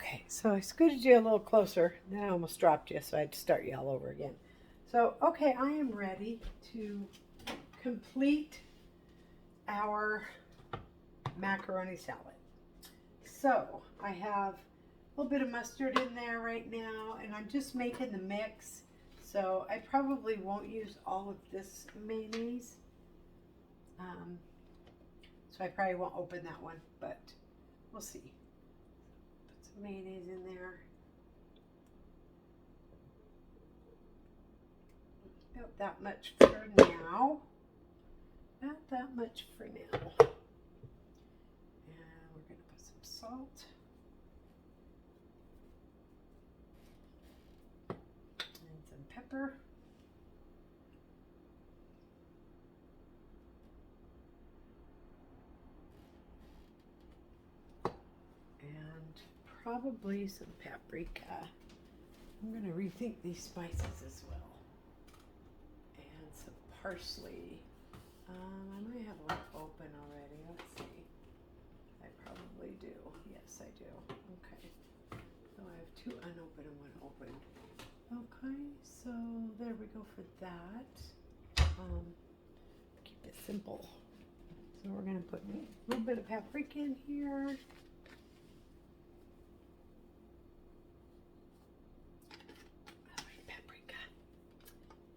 Okay, so I scooted you a little closer, then I almost dropped you, so I had to start you all over again. So, okay, I am ready to complete our macaroni salad. So, I have a little bit of mustard in there right now, and I'm just making the mix. So, I probably won't use all of this mayonnaise. Um, so, I probably won't open that one, but we'll see. Put some mayonnaise in there. About that much for now. About that much for now. And we're going to put some salt. And some pepper. And probably some paprika. I'm going to rethink these spices as well. And some parsley. I might have one open already. Let's see. I probably do. Yes, I do. Okay. So I have two unopened and one open. Okay, so there we go for that. Keep it simple. So we're going to put a little bit of paprika in here. I like paprika.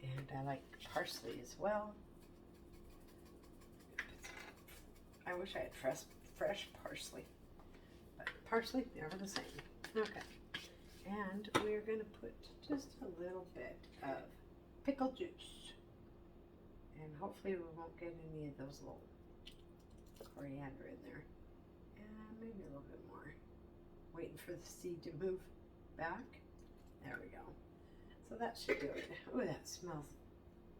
And I like parsley as well. I wish I had fresh parsley. But parsley, never the same. Okay. And we're going to put just a little bit of pickle juice. And hopefully we won't get any of those little coriander in there. And maybe a little bit more. Waiting for the seed to move back. There we go. So that should do it. Oh, that smells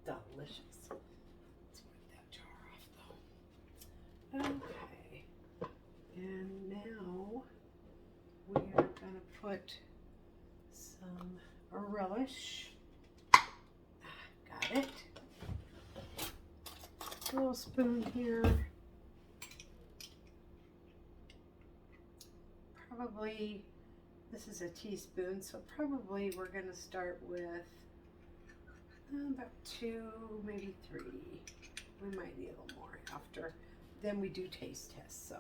delicious. Let's wipe that jar off though. Okay. And now we are going to put some relish. Got it. A little spoon here. Probably, this is a teaspoon, so probably we're going to start with about 2, maybe 3. We might need a little more after. Then we do taste tests, so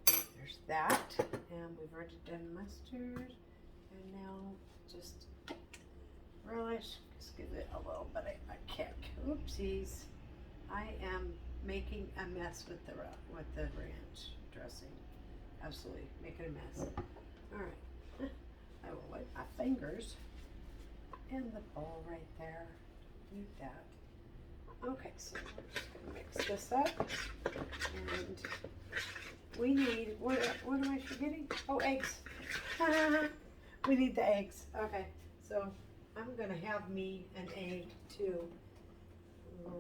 there's that. And we've already done mustard. And now just relish. Just give it a little bit of a kick. Oopsies. I am making a mess with the ranch dressing. Absolutely making a mess. All right. I will wipe my fingers in the bowl right there. Need that. Okay, so we're just gonna mix this up, and we need what am I forgetting? Oh, eggs. We need the eggs. Okay, so I'm gonna have me an egg too.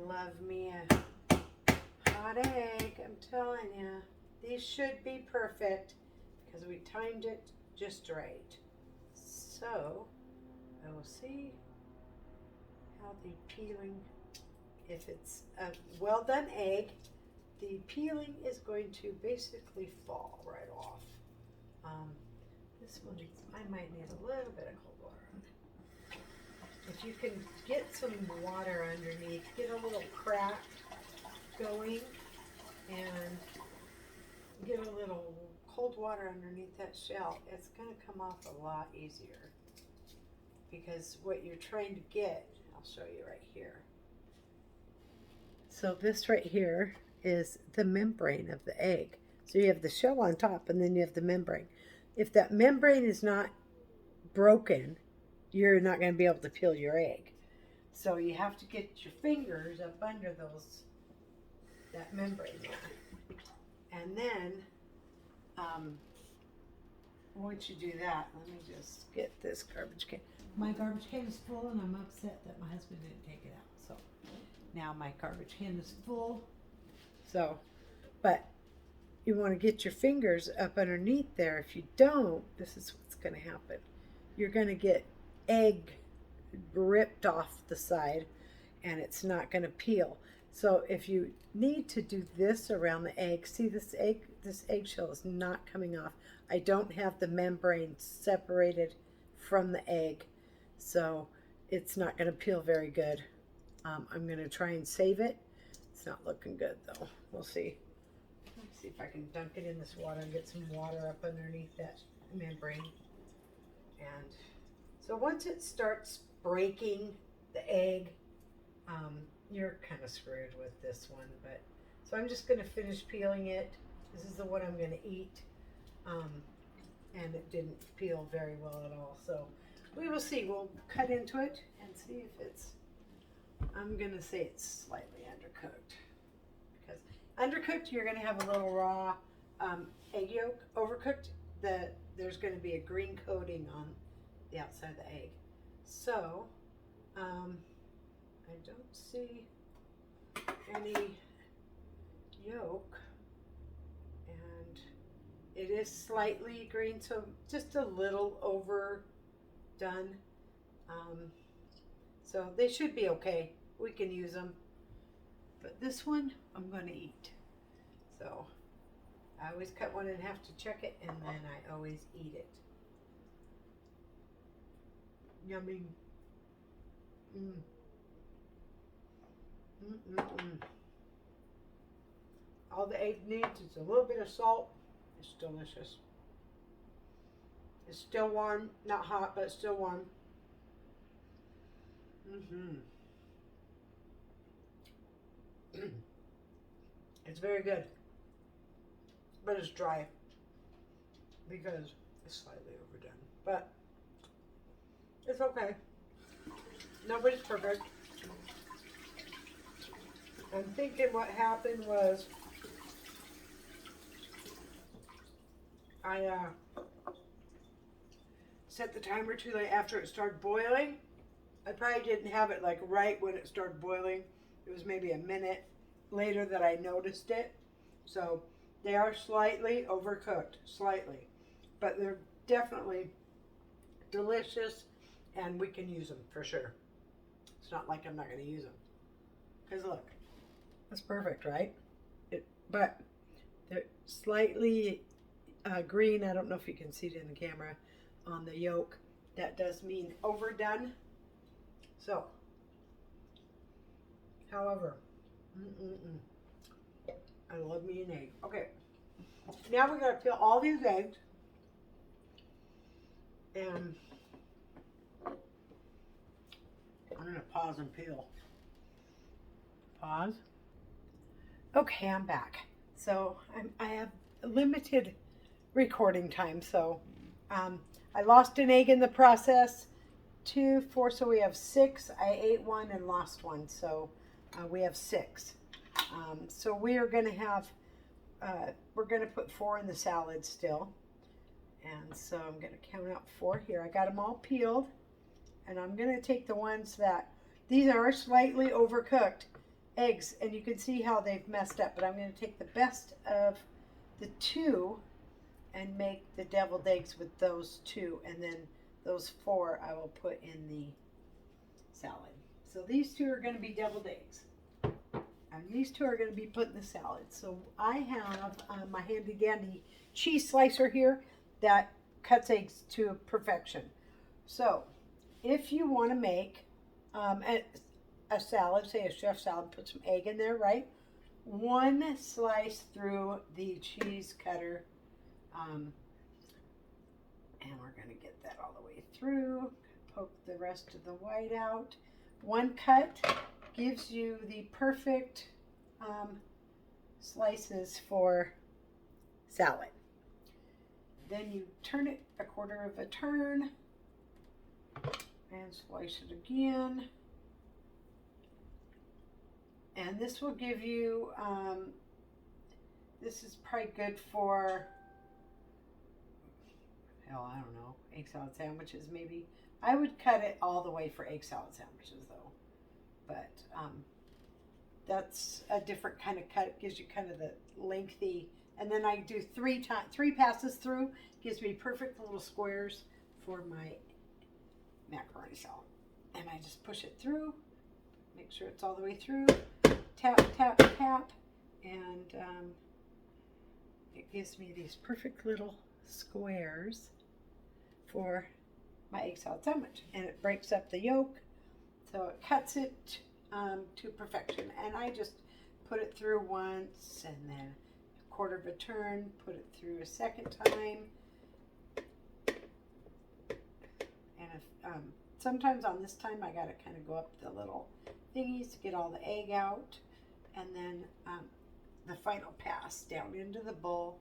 Love me a hot egg. I'm telling you, these should be perfect because we timed it just right. So I will see how the peeling. If it's a well done egg, the peeling is going to basically fall right off. This one, I might need a little bit of cold water. If you can get some water underneath, get a little crack going, and get a little cold water underneath that shell, it's going to come off a lot easier. Because what you're trying to get, I'll show you right here. So this right here is the membrane of the egg. So you have the shell on top and then you have the membrane. If that membrane is not broken, you're not going to be able to peel your egg. So you have to get your fingers up under that membrane there. And then, once you do that, let me just get this garbage can. My garbage can is full and I'm upset that my husband didn't take it out. So now my garbage can is full. So, but you want to get your fingers up underneath there. If you don't, this is what's going to happen. You're going to get egg ripped off the side and it's not going to peel. So if you need to do this around the egg, see this egg this eggshell is not coming off. I don't have the membrane separated from the egg, so it's not going to peel very good. I'm going to try and save it. It's not looking good though. We'll see. Let's see if I can dunk it in this water and get some water up underneath that membrane. And so once it starts breaking the egg, you're kind of screwed with this one. But so I'm just going to finish peeling it. This is the one I'm going to eat. And it didn't peel very well at all. So we will see. We'll cut into it and see if it's, I'm going to say it's slightly undercooked. Because undercooked, you're going to have a little raw egg yolk. Overcooked, there's going to be a green coating on the outside of the egg. So, I don't see any yolk. And it is slightly green, so just a little overdone. So they should be okay. We can use them. But this one, I'm going to eat. So I always cut one in half to check it, and then I always eat it. Yummy. All the egg needs is a little bit of salt. It's delicious. It's still warm, not hot, but it's still warm. It's very good, but it's dry because it's slightly overdone, but it's okay. Nobody's perfect. I'm thinking what happened was I set the timer too late after it started boiling. I probably didn't have it like right when it started boiling. It was maybe a minute later that I noticed it. So they are slightly overcooked, slightly, but they're definitely delicious and we can use them for sure. It's not like I'm not going to use them. Because look, that's perfect, right? But they're slightly green. I don't know if you can see it in the camera on the yolk. That does mean overdone. So, however, I love me an egg. Okay, now we're going to peel all these eggs. And I'm going to pause and peel. Pause. Okay, I'm back. So I have limited recording time. So I lost an egg in the process. 2, 4, so we have 6. I ate one and lost one. So we have 6. So we are going to have, we're going to put 4 in the salad still. And so I'm going to count out 4 here. I got them all peeled. And I'm going to take the ones that, these are slightly overcooked eggs. And you can see how they've messed up. But I'm going to take the best of the 2 and make the deviled eggs with those 2. And then those 4 I will put in the salad. So these 2 are going to be deviled eggs. And these 2 are going to be put in the salad. So I have my handy dandy cheese slicer here that cuts eggs to perfection. So if you want to make a salad, say a chef salad, put some egg in there, right? 1 slice through the cheese cutter. And we're going to get that all the way through. Poke the rest of the white out. 1 cut gives you the perfect slices for salad. Then you turn it a 1/4 of a turn and slice it again. And this will give you, this is probably good for, hell, I don't know, egg salad sandwiches maybe. I would cut it all the way for egg salad sandwiches though. But that's a different kind of cut. It gives you kind of the lengthy, and then I do 3 passes through. Gives me perfect little squares for my macaroni salad. And I just push it through, make sure it's all the way through, tap, tap, tap, and it gives me these perfect little squares for my egg salad sandwich. And it breaks up the yolk, so it cuts it to perfection. And I just put it through once and then a quarter of a turn, put it through a second time. And if, sometimes on this time I gotta kind of go up the little thingies to get all the egg out. And then the final pass down into the bowl.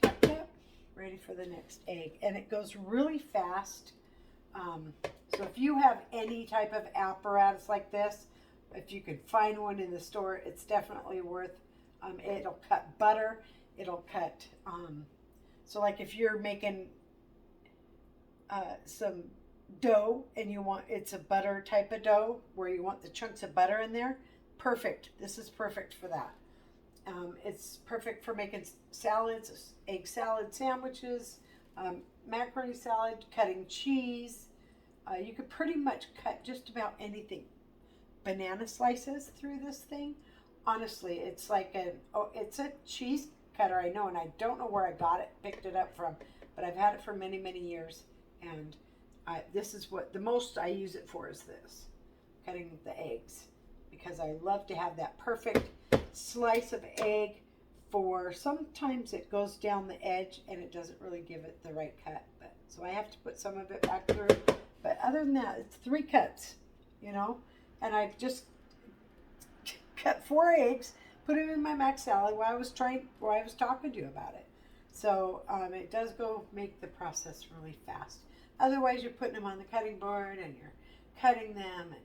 Tap, tap, ready for the next egg. And it goes really fast. So if you have any type of apparatus like this, if you could find one in the store, it's definitely worth. It'll cut butter. It'll cut. So like if you're making some dough and you want, it's a butter type of dough where you want the chunks of butter in there. Perfect. This is perfect for that. It's perfect for making salads, egg salad sandwiches, macaroni salad, cutting cheese. You could pretty much cut just about anything. Banana slices through this thing. Honestly, it's like it's a cheese cutter, I know, and I don't know where I got it, picked it up from, but I've had it for many, many years, and this is what the most I use it for, is this, cutting the eggs, because I love to have that perfect slice of egg. For sometimes it goes down the edge and it doesn't really give it the right cut, but so I have to put some of it back through. But other than that, it's 3 cuts, you know, and I just cut 4 eggs, put it in my mac salad while I was talking to you about it. So it does go make the process really fast. Otherwise, you're putting them on the cutting board and you're cutting them and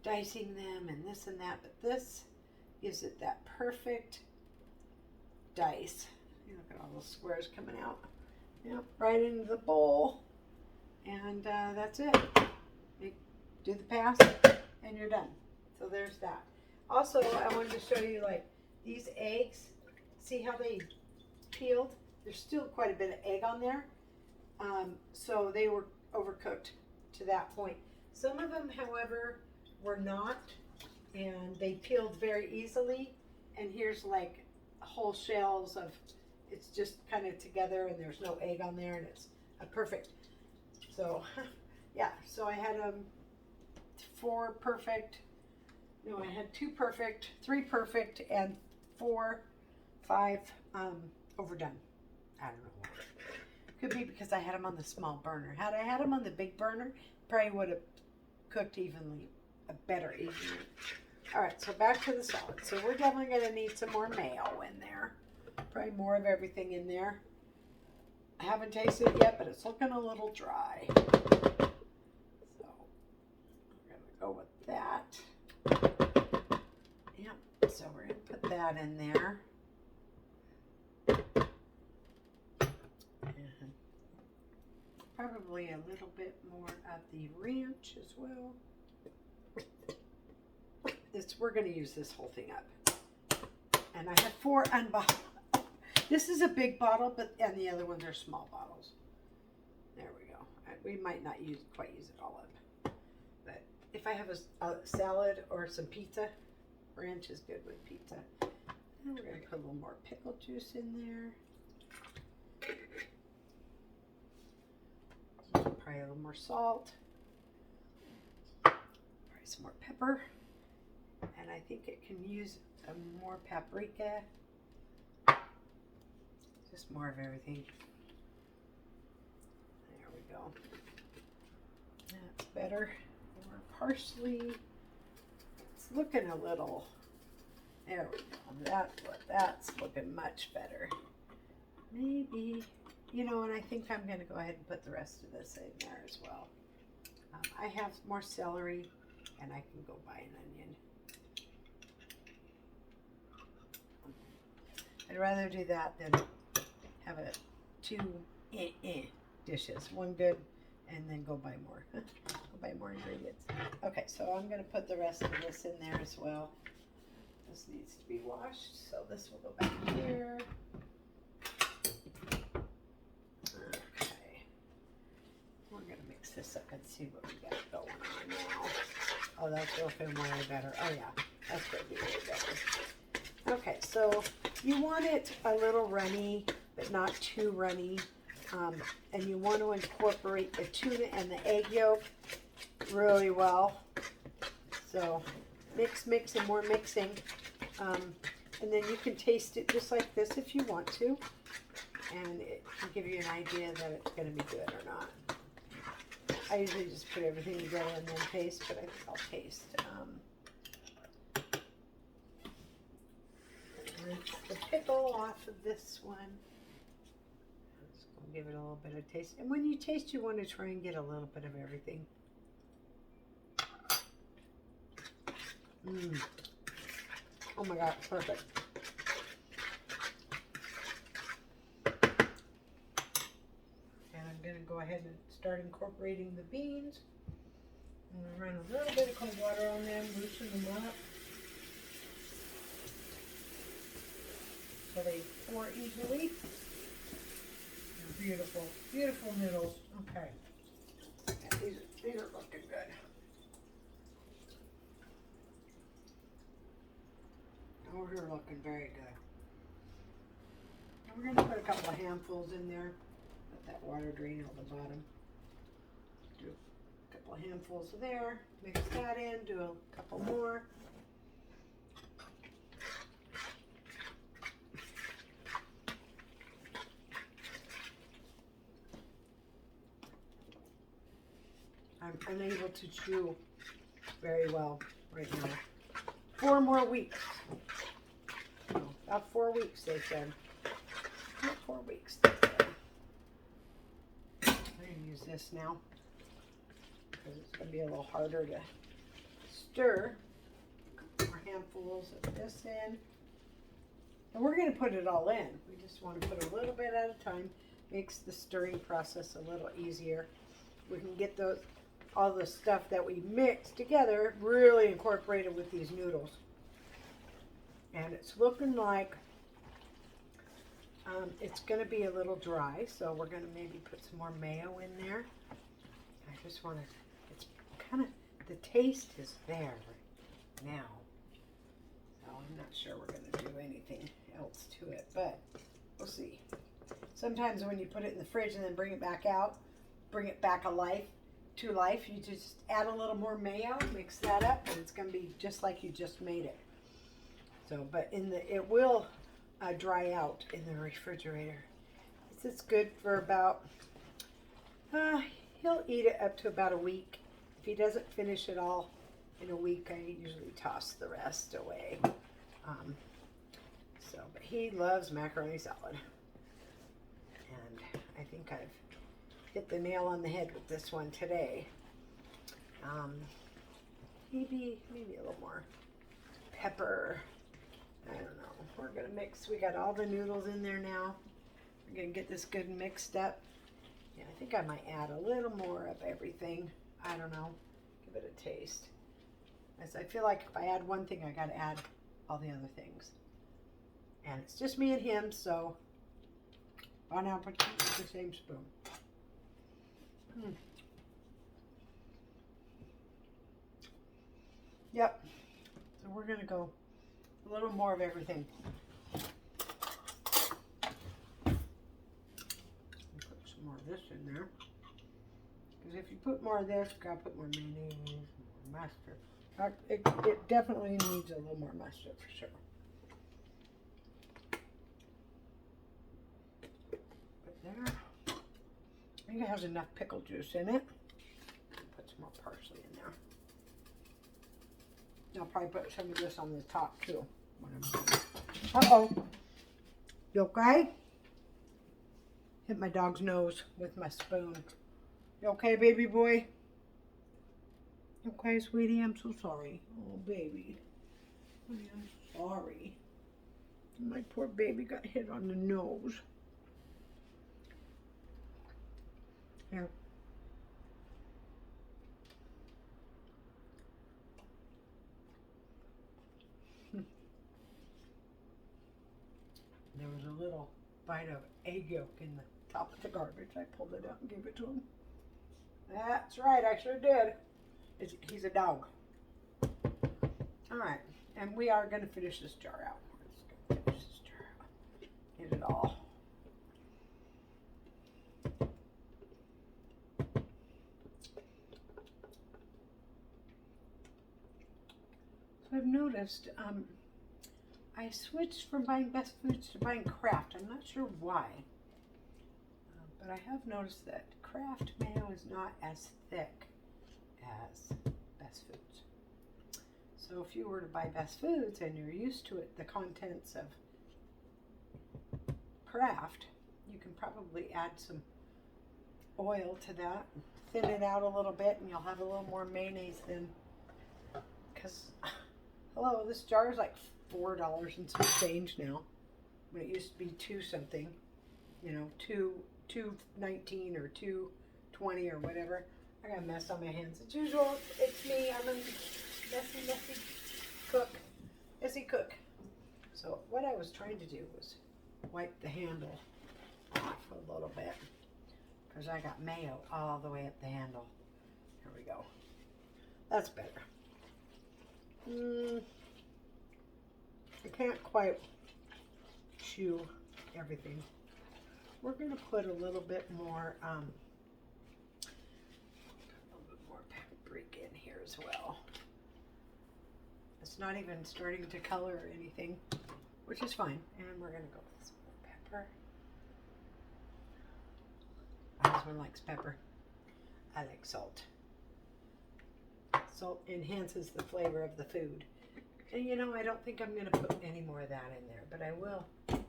dicing them and this and that. But this gives it that perfect dice. You look at all those squares coming out. Yep, right into the bowl. And that's it. You do the pass and you're done. So there's that. Also, I wanted to show you, like, these eggs. See how they peeled? There's still quite a bit of egg on there. So they were overcooked to that point. Some of them, however, were not, and they peeled very easily. And here's like whole shells of, it's just kind of together and there's no egg on there, and it's a perfect. So yeah, so I had 4 perfect, no, I had 2 perfect, 3 perfect, and 4, 5 overdone. I don't know why. Could be because I had them on the small burner. Had I had them on the big burner, probably would have cooked evenly, better evenly. All right, so back to the salad. So we're definitely going to need some more mayo in there. Probably more of everything in there. I haven't tasted it yet, but it's looking a little dry. So we're going to go with that. Yep, so we're going to put that in there. And probably a little bit more of the ranch as well. We're going to use this whole thing up. And I have 4 unbottled. This is a big bottle, and the other ones are small bottles. There we go. We might not quite use it all up. But if I have a salad or some pizza, ranch is good with pizza. And we're going to put a little more pickle juice in there. Probably a little more salt. Probably some more pepper. And I think it can use more paprika. Just more of everything. There we go. That's better. More parsley. It's looking a little. There we go. That's looking much better. Maybe, you know, and I think I'm going to go ahead and put the rest of this in there as well. I have more celery, and I can go buy an onion. I'd rather do that than have 2 dishes. One good, and then go buy more. Go buy more ingredients. Okay, so I'm going to put the rest of this in there as well. This needs to be washed, so this will go back here. Okay. We're going to mix this up and see what we got going on now. Oh, that's looking way better. Oh, yeah. That's going to be way better. Okay, so You want it a little runny, but not too runny. And you want to incorporate the tuna and the egg yolk really well. So mix, mix, and more mixing. And then you can taste it just like this if you want to. And it can give you an idea that it's going to be good or not. I usually just put everything together and then taste, but I think I'll taste. Rinse the pickle off of this one. Just gonna give it a little bit of taste. And when you taste, you want to try and get a little bit of everything. Oh my God, perfect. And I'm going to go ahead and start incorporating the beans. I'm going to run a little bit of cold water on them, loosen them up so they pour easily. They're beautiful, beautiful noodles. Okay, yeah, these are looking good. Oh, they're looking very good. And we're going to put a couple of handfuls in there. Let that water drain out the bottom. Do a couple of handfuls there. Mix that in. Do a couple more. I'm unable to chew very well right now. 4 more weeks. No, about 4 weeks, they said. About 4 weeks, they said. I'm going to use this now because it's going to be a little harder to stir. A couple more handfuls of this in. And we're going to put it all in. We just want to put a little bit at a time. Makes the stirring process a little easier. We can get all the stuff that we mixed together really incorporated with these noodles. And it's looking like it's going to be a little dry, so we're going to maybe put some more mayo in there. I just want to, it's kind of, the taste is there now. So I'm not sure we're going to do anything else to it, but we'll see. Sometimes when you put it in the fridge and then bring it back out, bring it back to life, you just add a little more mayo, mix that up, and it's going to be just like you just made it. So, but it will dry out in the refrigerator. This is good for about, he'll eat it up to about a week. If he doesn't finish it all in a week, I usually toss the rest away. But he loves macaroni salad. And I think I've hit the nail on the head with this one today. Maybe a little more pepper. I don't know. We're going to mix. We got all the noodles in there now. We're going to get this good mixed up. Yeah, I think I might add a little more of everything. I don't know. Give it a taste. As I feel like if I add one thing, I got to add all the other things. And it's just me and him, so why not put the same spoon? Yep. So we're going to go a little more of everything. Put some more of this in there. Because if you put more of this, you got to put more mayonnaise, more mustard. It definitely needs a little more mustard for sure. But there. I think it has enough pickle juice in it. Put some more parsley in there. I'll probably put some of this on the top too. Uh-oh. You okay? Hit my dog's nose with my spoon. You okay, baby boy? You okay, sweetie? I'm so sorry. Oh, baby. Honey, I'm sorry. My poor baby got hit on the nose. Here. There was a little bite of egg yolk in the top of the garbage. I pulled it out and gave it to him. That's right, I sure did. He's a dog. All right, and we are going to finish this jar out. Let's go finish this jar get it all. So I've noticed I switched from buying Best Foods to buying Kraft. I'm not sure why, but I have noticed that Kraft mayo is not as thick as Best Foods. So if you were to buy Best Foods and you're used to it, the contents of Kraft, you can probably add some oil to that, thin it out a little bit, and you'll have a little more mayonnaise than, because, hello, this jar is like $4 and some change now, when it used to be two something, you know, $2.19 or $2.20 or whatever. I got a mess on my hands. As usual, it's me. I'm a messy cook. So what I was trying to do was wipe the handle off a little bit, because I got mayo all the way up the handle. Here we go. That's better. I can't quite chew everything. We're going to put a little bit more paprika in here as well. It's not even starting to color or anything, which is fine. And we're going to go with some more pepper. My husband likes pepper. I like salt. Salt enhances the flavor of the food. And you know, I don't think I'm going to put any more of that in there, but I will put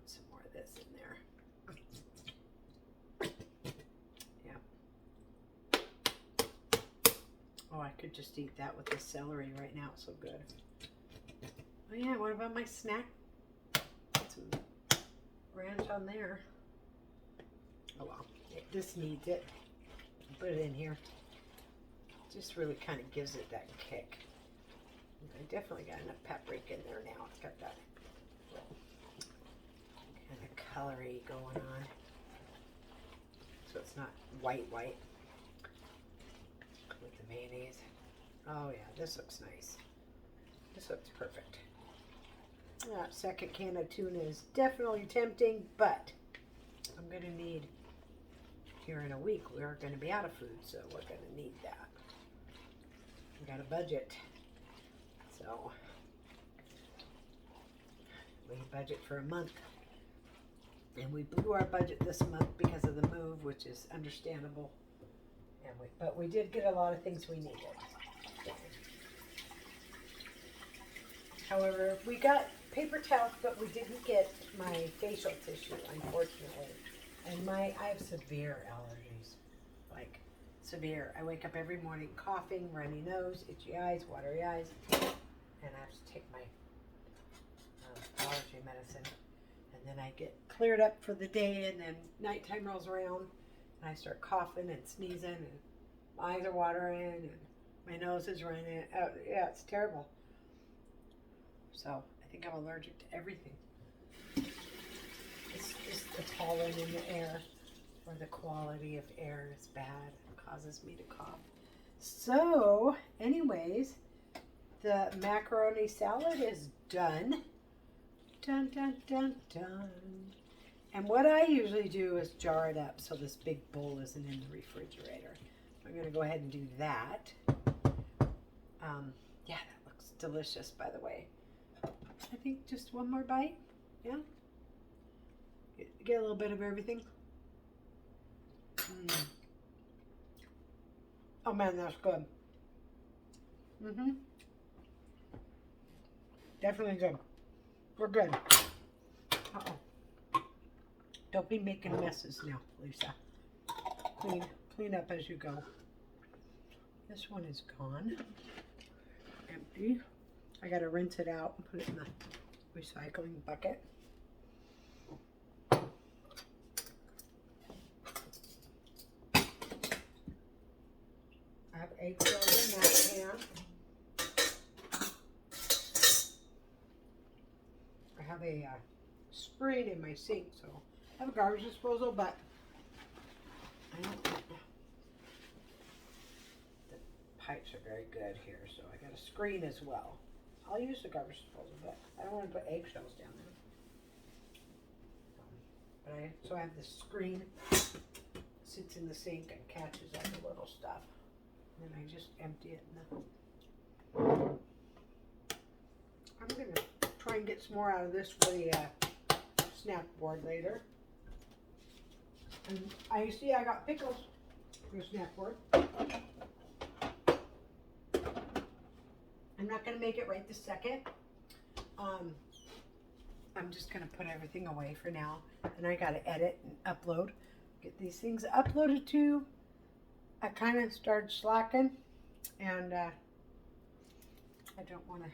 some more of this in there. Yeah. Oh, I could just eat that with the celery right now. It's so good. Oh yeah, what about my snack? Put some ranch on there. Oh well, this needs it. Put it in here. Just really kind of gives it that kick. I definitely got enough paprika in there now. It's got that kind of colory going on. So it's not white with the mayonnaise. Oh yeah, this looks nice. This looks perfect. That second can of tuna is definitely tempting, but I'm going to need, here in a week, we're going to be out of food, so we're going to need that. We got a budget, so we budget for a month, and we blew our budget this month because of the move, which is understandable. And but we did get a lot of things we needed. However, we got paper towels, but we didn't get my facial tissue, unfortunately. And I have severe allergies, like severe. I wake up every morning coughing, runny nose, itchy eyes, watery eyes, and I have to take my allergy medicine. And then I get cleared up for the day, and then nighttime rolls around, and I start coughing and sneezing, and my eyes are watering, and my nose is running. Yeah, it's terrible. So I think I'm allergic to everything. It's just the pollen in the air, or the quality of air is bad. It causes me to cough. So, anyways, the macaroni salad is done. Dun, dun, dun, dun. And what I usually do is jar it up so this big bowl isn't in the refrigerator. I'm going to go ahead and do that. Yeah, that looks delicious, by the way. I think just one more bite. Yeah. Get a little bit of everything. Oh man, that's good. Definitely good. We're good. Uh-oh. Don't be making messes now, Lisa. Clean up as you go. This one is gone. Empty. I gotta rinse it out and put it in the recycling bucket. I have egg yolks in that pan. I have a screen in my sink, so I have a garbage disposal, but I don't think the pipes are very good here, so I got a screen as well. I'll use the garbage disposal, but I don't want to put eggshells down there. So I have this screen, sits in the sink and catches all the little stuff. And then I just empty it in the... I'm going to try and get some more out of this for the snack board later. And I see I got pickles for the snack board. I'm not going to make it right this second. I'm just going to put everything away for now. And I got to edit and upload. Get these things uploaded to. I kind of started slacking. And I don't want to.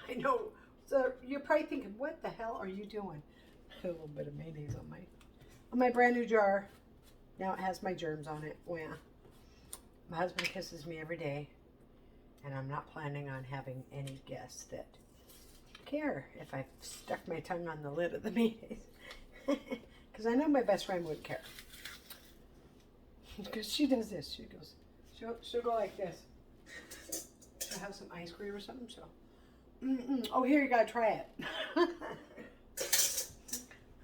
I know. So you're probably thinking, what the hell are you doing? A little bit of mayonnaise on my brand new jar. Now it has my germs on it. Well, yeah. My husband kisses me every day. And I'm not planning on having any guests that care if I stuck my tongue on the lid of the mayonnaise. Because I know my best friend wouldn't care. Because she does this. She goes, she'll go like this. She'll have some ice cream or something. Oh, here, you gotta try it.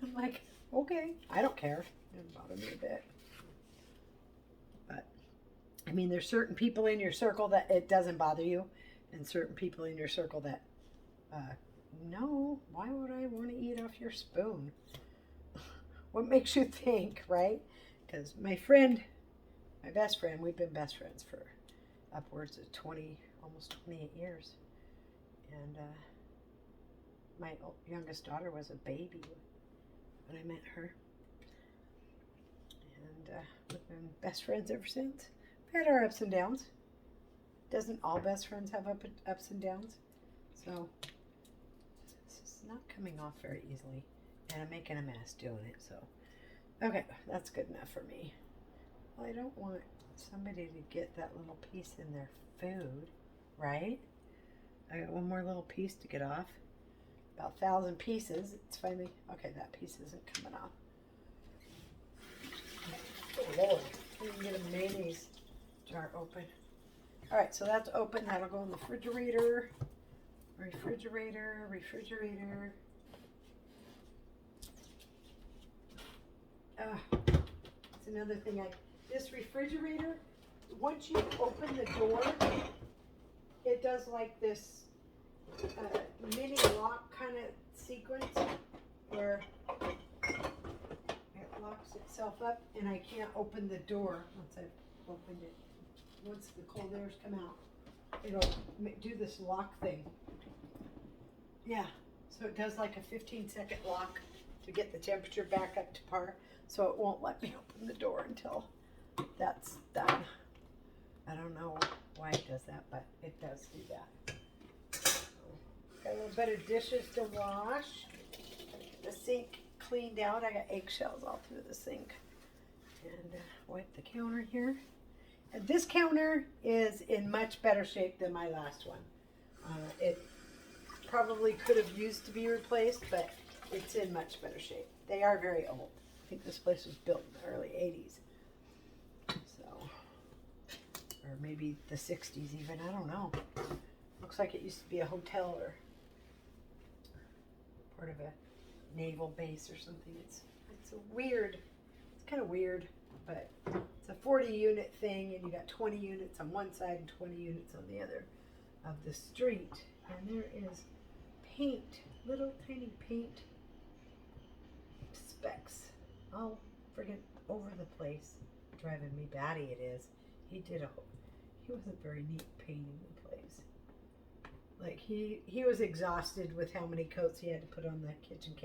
I'm like, okay. I don't care. It doesn't bother me a bit. But, I mean, there's certain people in your circle that it doesn't bother you. And certain people in your circle that, no, why would I want to eat off your spoon? What makes you think, right? Because my best friend, we've been best friends for upwards of 20, almost 28 years. And my youngest daughter was a baby when I met her. And we've been best friends ever since. We've had our ups and downs. Doesn't all best friends have ups and downs? So this is not coming off very easily. And I'm making a mess doing it. So, okay, that's good enough for me. Well, I don't want somebody to get that little piece in their food, right? I got one more little piece to get off. About 1,000 pieces. It's finally, okay, that piece isn't coming off. Oh, Lord. We can get a mayonnaise jar open. All right, so that's open. That'll go in the refrigerator. Refrigerator. That's another thing. This refrigerator, once you open the door, it does like this mini lock kind of sequence where it locks itself up, and I can't open the door once I've opened it. Once the cold airs come out, it'll do this lock thing. Yeah, so it does like a 15-second lock to get the temperature back up to par, so it won't let me open the door until that's done. I don't know why it does that, but it does do that. Got a little bit of dishes to wash. The sink cleaned out. I got eggshells all through the sink. And wipe the counter here. And this counter is in much better shape than my last one. It probably could have used to be replaced, but it's in much better shape. They are very old. I think this place was built in the early 80s. So, or maybe the 60s even, I don't know. Looks like it used to be a hotel or part of a naval base or something. It's kind of weird, but it's a 40-unit thing, and you got 20 units on one side and 20 units on the other of the street. And there is paint, little tiny paint specks all friggin' over the place. Driving me batty it is. He wasn't very neat painting the place. Like he was exhausted with how many coats he had to put on the kitchen counter.